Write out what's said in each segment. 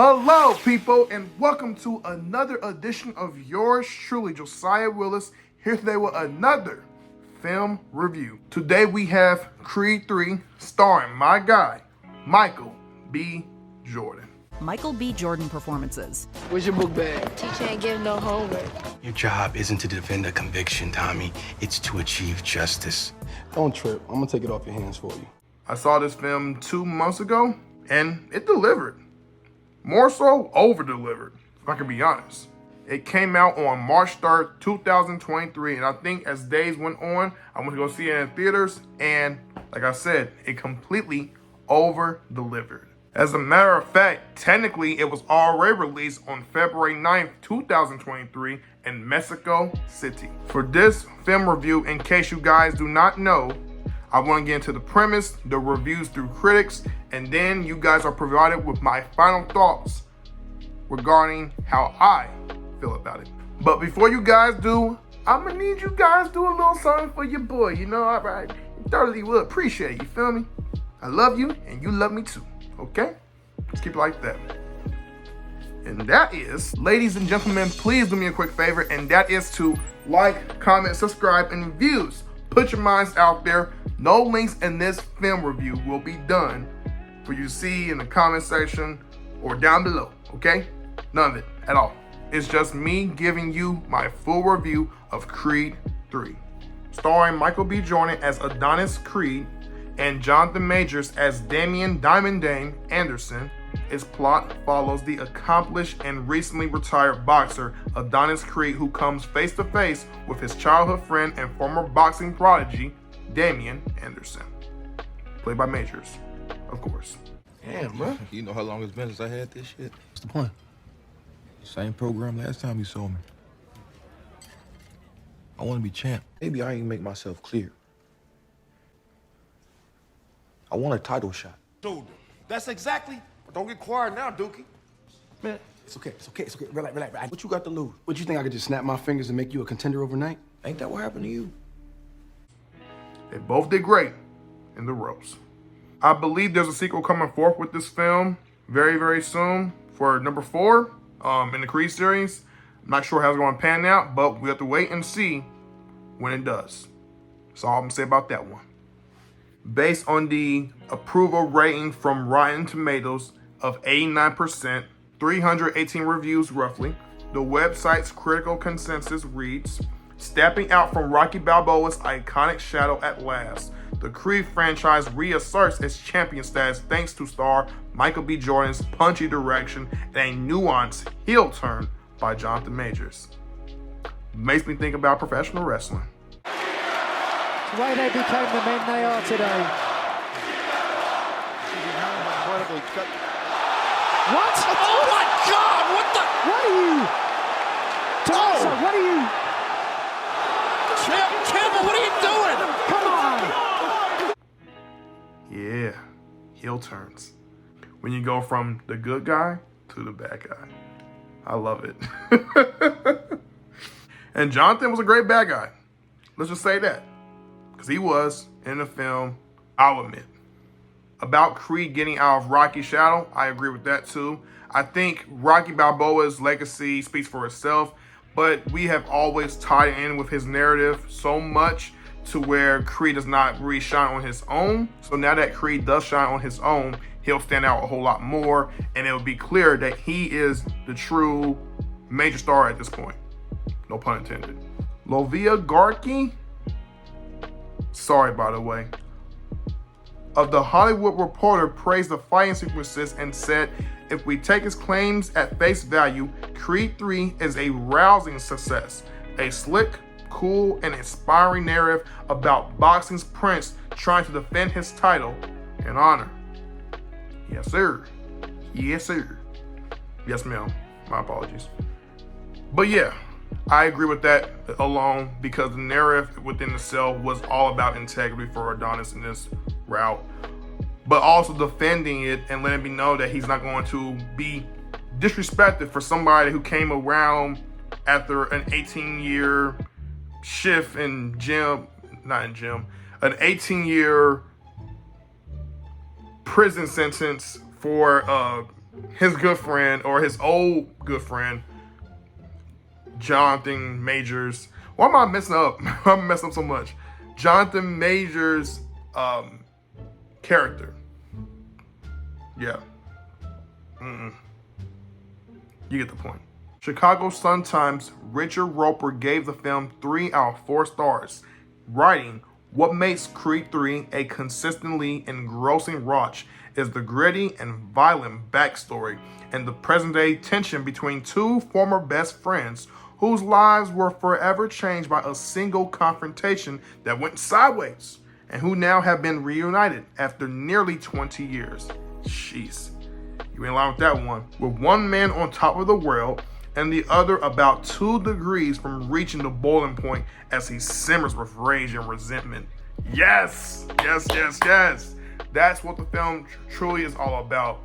Hello, people, and welcome to another edition of yours truly, Josiah Willis, here today with another film review. Today we have Creed 3, starring my guy, Michael B. Jordan. Michael B. Jordan performances. Where's your book bag? Teacher ain't giving no homework. Your job isn't to defend a conviction, Tommy. It's to achieve justice. Don't trip. I'm gonna take it off your hands for you. I saw this film 2 months ago, and it delivered. More so, over-delivered, if I can be honest. It came out on March 3rd, 2023, and I think as days went on, I went to go see it in theaters, and like I said, it completely over-delivered. As a matter of fact, technically, it was already released on February 9th, 2023 in Mexico City. For this film review, in case you guys do not know, I want to get into the premise, the reviews through critics, and then you guys are provided with my final thoughts regarding how I feel about it. But before you guys do, I'm gonna need you guys to do a little something for your boy, you know, all right? Thoroughly will appreciate it, you feel me? I love you, and you love me too, okay? Let's keep it like that. And that is, ladies and gentlemen, please do me a quick favor, and that is to like, comment, subscribe, and views. Put your minds out there. No links in this film review will be done for you to see in the comment section or down below, okay? None of it at all. It's just me giving you my full review of Creed 3. Starring Michael B. Jordan as Adonis Creed and Jonathan Majors as Damian Diamond Dame Anderson. Its plot follows the accomplished and recently retired boxer Adonis Creed, who comes face to face with his childhood friend and former boxing prodigy, Damian Anderson. Played by Majors, of course. Damn, bro. You know how long it's been since I had this shit? What's the point? Same program last time you saw me. I want to be champ. Maybe I ain't make myself clear. I want a title shot. Dude, that's exactly. Don't get quiet now, Dookie. Man, it's okay. Relax. What you got to lose? What, you think I could just snap my fingers and make you a contender overnight? Ain't that what happened to you? They both did great in the roles. I believe there's a sequel coming forth with this film very, very soon for number 4 in the Creed series. I'm not sure how it's going to pan out, but we have to wait and see when it does. That's all I'm going to say about that one. Based on the approval rating from Rotten Tomatoes of 89%, 318 reviews roughly, the website's critical consensus reads, stepping out from Rocky Balboa's iconic shadow at last, the Creed franchise reasserts its champion status thanks to star Michael B. Jordan's punchy direction and a nuanced heel turn by Jonathan Majors. Makes me think about professional wrestling. The way they became the men they are today. What? Oh my God! What the? What are you? Tommaso, what are you? Campbell, what are you doing? Come on! Yeah, heel turns. When you go from the good guy to the bad guy. I love it. And Jonathan was a great bad guy. Let's just say that. Because he was in the film, I'll admit. About Creed getting out of Rocky's shadow, I agree with that too. I think Rocky Balboa's legacy speaks for itself, but we have always tied in with his narrative so much to where Creed does not really shine on his own. So now that Creed does shine on his own, he'll stand out a whole lot more, and it will be clear that he is the true major star at this point. No pun intended. Lovia Garkey, sorry by the way, of The Hollywood Reporter praised the fighting sequences and said, if we take his claims at face value, Creed 3 is a rousing success. A slick, cool, and inspiring narrative about boxing's prince trying to defend his title in honor. Yes, sir. Yes, sir. Yes, ma'am. My apologies. But yeah, I agree with that alone because the narrative within itself was all about integrity for Adonis in this route, but also defending it and letting me know that he's not going to be disrespected for somebody who came around after an 18-year shift in an 18-year prison sentence for his good friend, or his old good friend, Jonathan Majors. Why am I messing up? I'm messing up so much. Jonathan Majors' character. Yeah. You get the point. Chicago Sun-Times' Richard Roper gave the film 3 out of 4 stars, writing, "What makes Creed 3 a consistently engrossing watch is the gritty and violent backstory and the present-day tension between two former best friends whose lives were forever changed by a single confrontation that went sideways, and who now have been reunited after nearly 20 years. Jeez. You ain't lying with that one. With one man on top of the world and the other about 2 degrees from reaching the boiling point as he simmers with rage and resentment. Yes, yes, yes, yes. That's what the film truly is all about.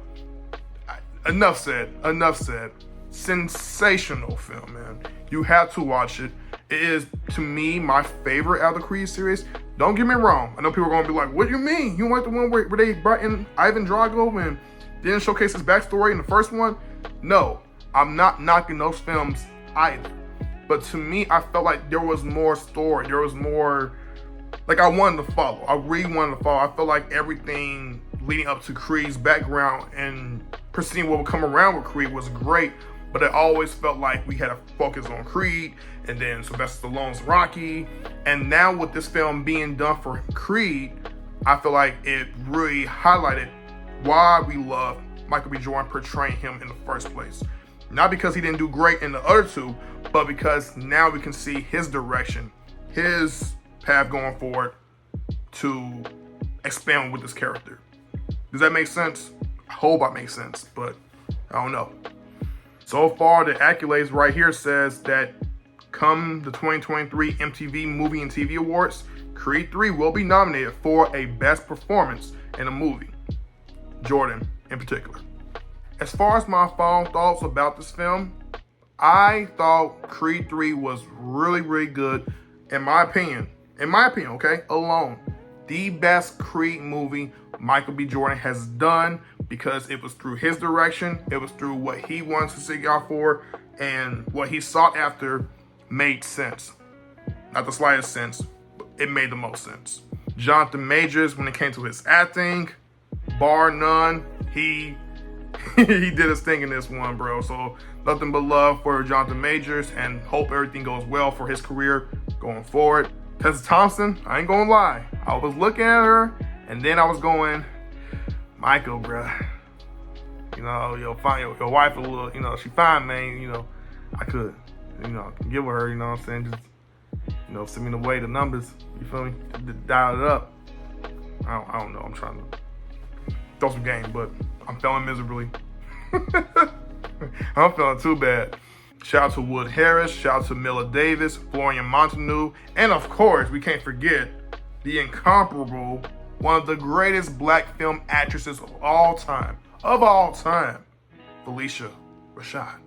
Enough said, enough said. Sensational film, man. You have to watch it. It is, to me, my favorite out of the Creed series. Don't get me wrong. I know people are going to be like, what do you mean? You like the one where they brought in Ivan Drago and didn't showcase his backstory in the first one? No, I'm not knocking those films either. But to me, I felt like there was more story. There was more, like I wanted to follow. I really wanted to follow. I felt like everything leading up to Creed's background and perceiving what would come around with Creed was great. But it always felt like we had to focus on Creed and then Sylvester Stallone's Rocky. And now with this film being done for Creed, I feel like it really highlighted why we love Michael B. Jordan portraying him in the first place. Not because he didn't do great in the other 2, but because now we can see his direction, his path going forward to expand with this character. Does that make sense? I hope that makes sense, but I don't know. So far, the accolades right here says that come the 2023 MTV Movie and TV Awards, Creed 3 will be nominated for a Best Performance in a Movie. Jordan in particular. As far as my final thoughts about this film, I thought Creed 3 was really, really good, in my opinion, okay, alone. The best Creed movie Michael B. Jordan has done, because it was through his direction, it was through what he wanted to seek out for, and what he sought after made sense. Not the slightest sense, but it made the most sense. Jonathan Majors, when it came to his acting, bar none, he did his thing in this one, bro. So nothing but love for Jonathan Majors, and hope everything goes well for his career going forward. Tessa Thompson, I ain't gonna lie, I was looking at her, and then I was going, Michael, bruh, you know, your wife a little, you know, she fine, man, you know, I could, you know, give her, you know what I'm saying, just, you know, send me the way, the numbers, you feel me, dial it up. I don't know, I'm trying to throw some game, but I'm feeling miserably. I'm feeling too bad. Shout out to Wood Harris, shout out to Mila Davis, Florian Montanou, and of course, we can't forget the incomparable, one of the greatest black film actresses of all time, Felicia Rashad.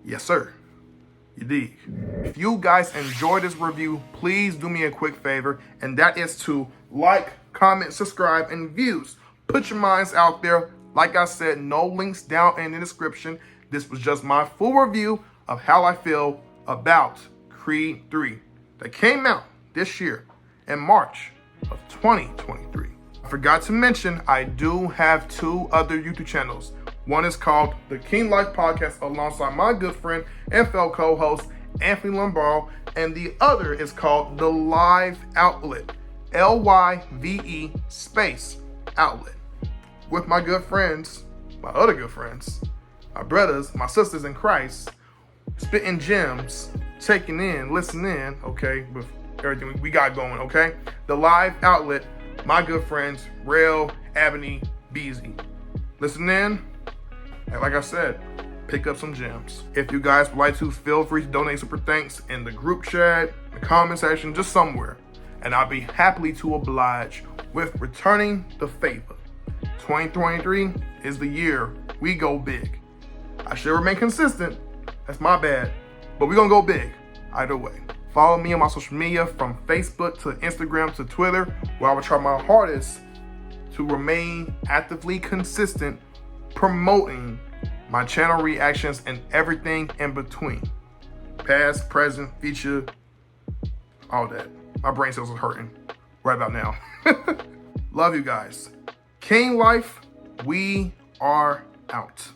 Yes, sir. You dig. If you guys enjoyed this review, please do me a quick favor, and that is to like, comment, subscribe, and views. Put your minds out there. Like I said, no links down in the description. This was just my full review of how I feel about Creed 3 that came out this year in March of 2023. I forgot to mention, I do have 2 other YouTube channels. One is called The King Life Podcast alongside my good friend and fellow co-host Anthony Lombard, and the other is called The Live Outlet, LYVE space outlet, with my good friends, my other good friends, my brothers, my sisters in Christ, spitting gems, taking in, listening, okay, with everything we got going, okay? The Live Outlet, my good friends, Rail, Ebony, Beezy. Listen in, and like I said, pick up some gems. If you guys would like to, feel free to donate super thanks in the group chat, the comment section, just somewhere. And I'll be happily to oblige with returning the favor. 2023 is the year we go big. I should remain consistent, that's my bad, but we're gonna go big either way. Follow me on my social media from Facebook to Instagram to Twitter, where I will try my hardest to remain actively consistent promoting my channel reactions and everything in between. Past, present, future, all that. My brain cells are hurting right about now. Love you guys. King Life, we are out.